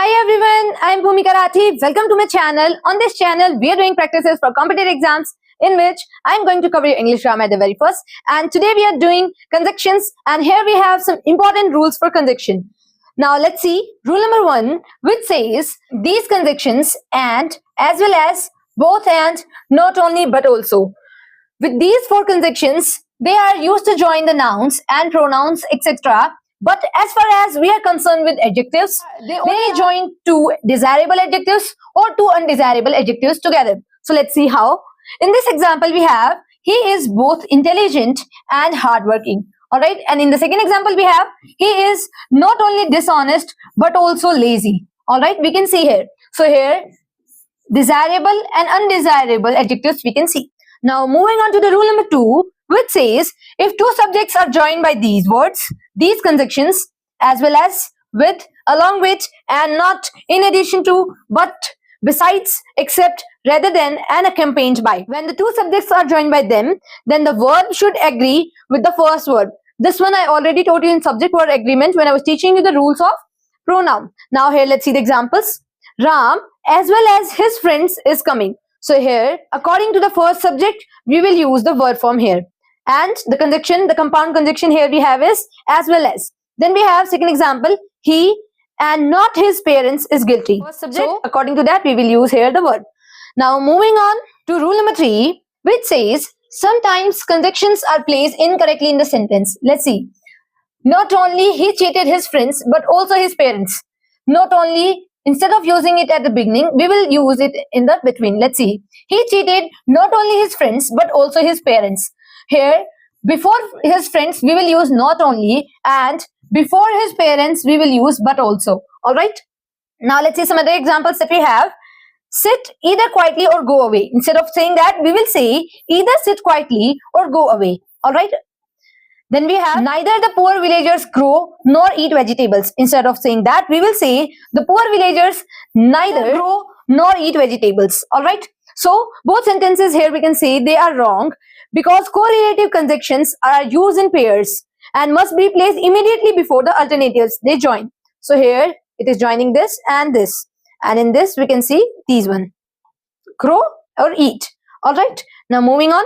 Hi everyone, I'm Bhoomika Rathi. Welcome to my channel. On this channel, we are doing practices for competitive exams in which I'm going to cover your English grammar at the very first. And today we are doing conjunctions, and here we have some important rules for conjunction. Now let's see rule number 1, which says these conjunctions and as well as both and not only but also. With these 4 conjunctions, they are used to join the nouns and pronouns etc. But as far as we are concerned with adjectives, they join 2 desirable adjectives or 2 undesirable adjectives together. So let's see how. In this example, we have he is both intelligent and hardworking. Alright, and in the second example, we have he is not only dishonest but also lazy. Alright, we can see here. So here, desirable and undesirable adjectives we can see. Now moving on to the rule number 2, which says if 2 subjects are joined by these words, these conjunctions, as well as with, along with, and not, in addition to, but, besides, except, rather than, and accompanied by. When the 2 subjects are joined by them, then the verb should agree with the first word. This one I already told you in subject word agreement when I was teaching you the rules of pronoun. Now here let's see the examples. Ram as well as his friends is coming. So here, according to the first subject, we will use the verb form here. And the conjunction, the compound conjunction here we have is as well as. Then we have second example, he and not his parents is guilty. First subject, so according to that we will use here the verb. Now moving on to rule number 3, which says sometimes conjunctions are placed incorrectly in the sentence. Let's see. Not only he cheated his friends but also his parents. Not only, instead of using it at the beginning, we will use it in the between. Let's see. He cheated not only his friends but also his parents. Here, before his friends, we will use not only, and before his parents, we will use but also. Alright? Now let's see some other examples that we have. Sit either quietly or go away. Instead of saying that, we will say either sit quietly or go away. Alright? Then we have neither the poor villagers grow nor eat vegetables. Instead of saying that, we will say the poor villagers neither grow nor eat vegetables. Alright? So both sentences here we can say they are wrong because correlative conjunctions are used in pairs and must be placed immediately before the alternatives they join. So here it is joining this and this. And in this we can see these one. Grow or eat. Alright? Now moving on.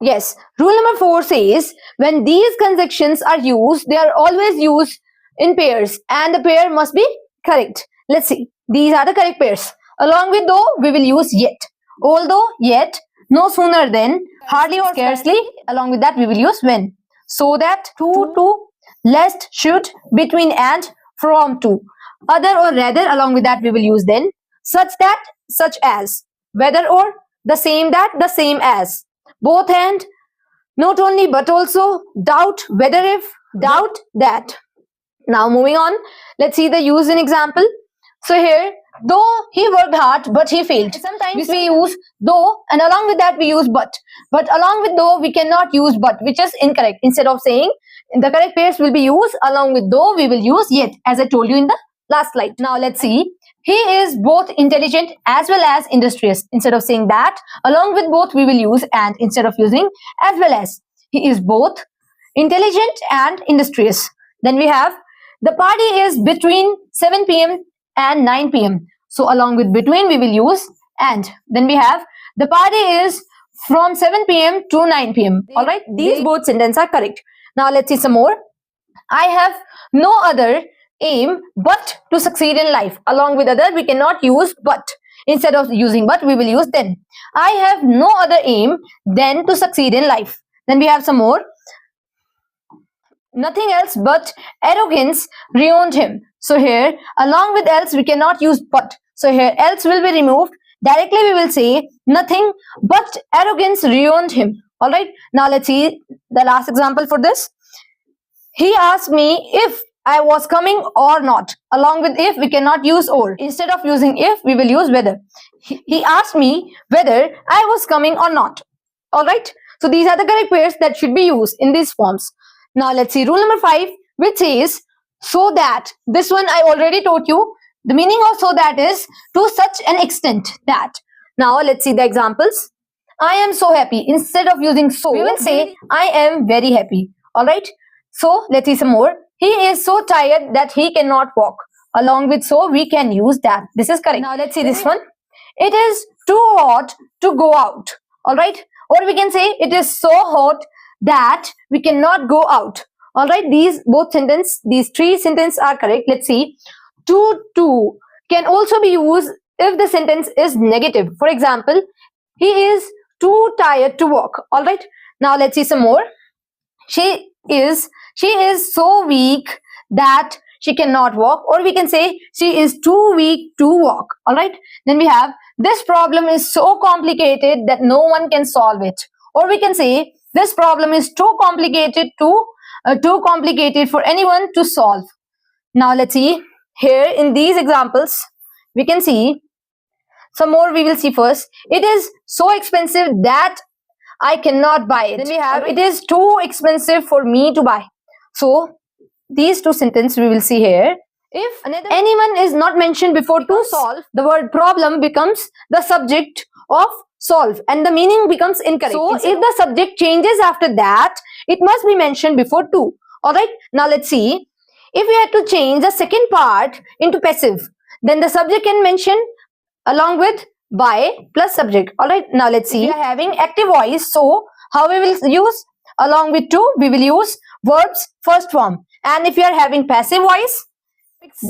Yes, rule number 4 says when these conjunctions are used, they are always used in pairs and the pair must be correct. Let's see. These are the correct pairs. Along with though, we will use yet. Although, yet, no sooner than, hardly or scarcely. Along with that, we will use when. So that, to, lest, should, between and, from to. Other or rather, along with that, we will use then. Such that, such as. Whether or, the same that, the same as. Both and, not only but also, doubt, whether if, doubt that. Now moving on, let's see the use in example. So here, though he worked hard but he failed. Sometimes we use though and along with that we use but. But along with though we cannot use but, which is incorrect. Instead of saying the correct pairs will be used along with though, we will use yet, as I told you in the last slide. Now let's see. He is both intelligent as well as industrious. Instead of saying that, along with both we will use and instead of using as well as. He is both intelligent and industrious. Then we have the party is between 7 p.m. and 9 p.m. So along with between we will use and. Then we have the party is from 7 p.m. to 9 p.m. Alright, these both sentences are correct. Now let's see some more. I have no other aim but to succeed in life. Along with other we cannot use but. Instead of using but we will use then. I have no other aim than to succeed in life. Then we have some more. Nothing else but arrogance ruined him. So here, along with else, we cannot use but. So here, else will be removed. Directly, we will say nothing but arrogance ruined him. Alright, now let's see the last example for this. He asked me if I was coming or not. Along with if, we cannot use or. Instead of using if, we will use whether. He asked me whether I was coming or not. Alright, so these are the correct pairs that should be used in these forms. Now let's see rule number 5, which says so that. This one I already told you. The meaning of so that is to such an extent that. Now let's see the examples. I am so happy. Instead of using so, we will say I am very happy. Alright. So let's see some more. He is so tired that he cannot walk. Along with so, we can use that. This is correct. Now let's see this one. It is too hot to go out. All right. Or we can say it is so hot that we cannot go out. All right. These three sentences are correct. Let's see. Too can also be used if the sentence is negative. For example, he is too tired to walk. All right. Now let's see some more. She is so weak that she cannot walk, or we can say she is too weak to walk. All right. Then we have this problem is so complicated that no one can solve it, or we can say this problem is too complicated for anyone to solve. Now let's see here in these examples. We can see some more. We will see first. It is so expensive that I cannot buy it. Then we have it is too expensive for me to buy. So these two sentences we will see here. If anyone is not mentioned before to solve, the word problem becomes the subject of solve and the meaning becomes incorrect. So if the subject changes after that, it must be mentioned before to. All right. Now let's see. If we had to change the second part into passive, then the subject can mention along with by plus subject. All right. Now let's see. We are having active voice. So how we will use along with to? We will use verbs first form. And if you are having passive voice,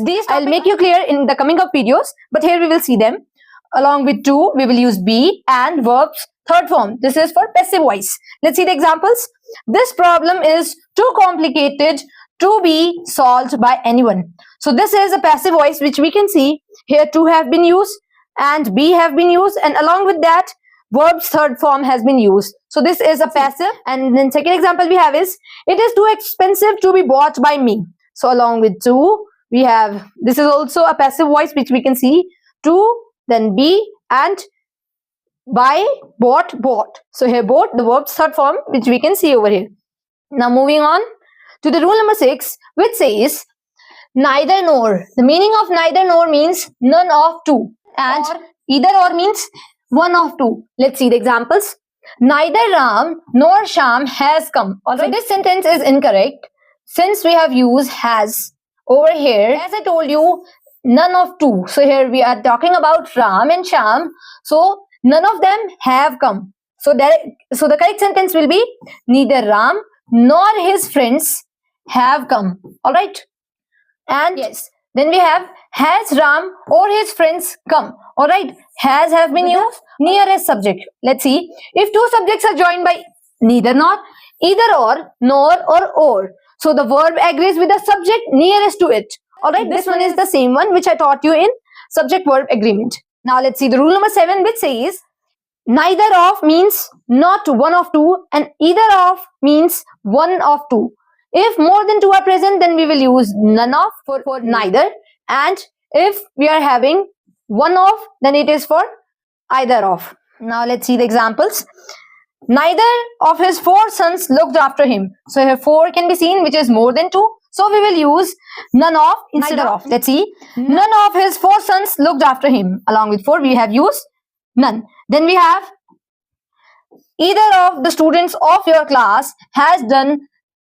these I'll make you clear in the coming up videos. But here we will see them. Along with to, we will use be and verbs third form. This is for passive voice. Let's see the examples. This problem is too complicated to be solved by anyone. So this is a passive voice which we can see here. To have been used and be have been used, and along with that verbs third form has been used. So this is a passive. And then second example we have is it is too expensive to be bought by me. So along with to, we have this is also a passive voice which we can see to, then be, and by, bought. So here both the verbs third form which we can see over here. Now moving on to the rule number 6, which says neither nor. The meaning of neither nor means none of two, and either or means one of two. Let's see the examples. Neither Ram nor Sham has come. All right. So this sentence is incorrect since we have used has over here. As I told you, none of two. So here we are talking about Ram and Sham. So none of them have come. So the correct sentence will be neither Ram nor his friends have come. All right. And yes, then we have has Ram or his friends come. All right. Has have been used nearest subject. Let's see. If two subjects are joined by neither nor, either or, nor or. So the verb agrees with the subject nearest to it. All right. This one is the same one which I taught you in subject verb agreement. Now let's see the rule number 7, which says neither of means not one of two, and either of means one of two. If more than two are present, then we will use none of for neither, and if we are having one of, then it is for either of. Now let's see the examples. Neither of his 4 sons looked after him. So here 4 can be seen, which is more than 2. So we will use none of instead of. Let's see. None of his 4 sons looked after him. Along with 4, we have used none. Then we have either of the students of your class has done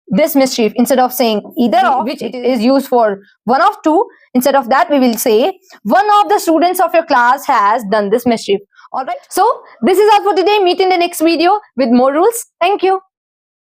this mischief. Instead of saying either of, which it is used for one of two, instead of that we will say one of the students of your class has done this mischief. All right. So this is all for today. Meet in the next video with more rules. Thank you.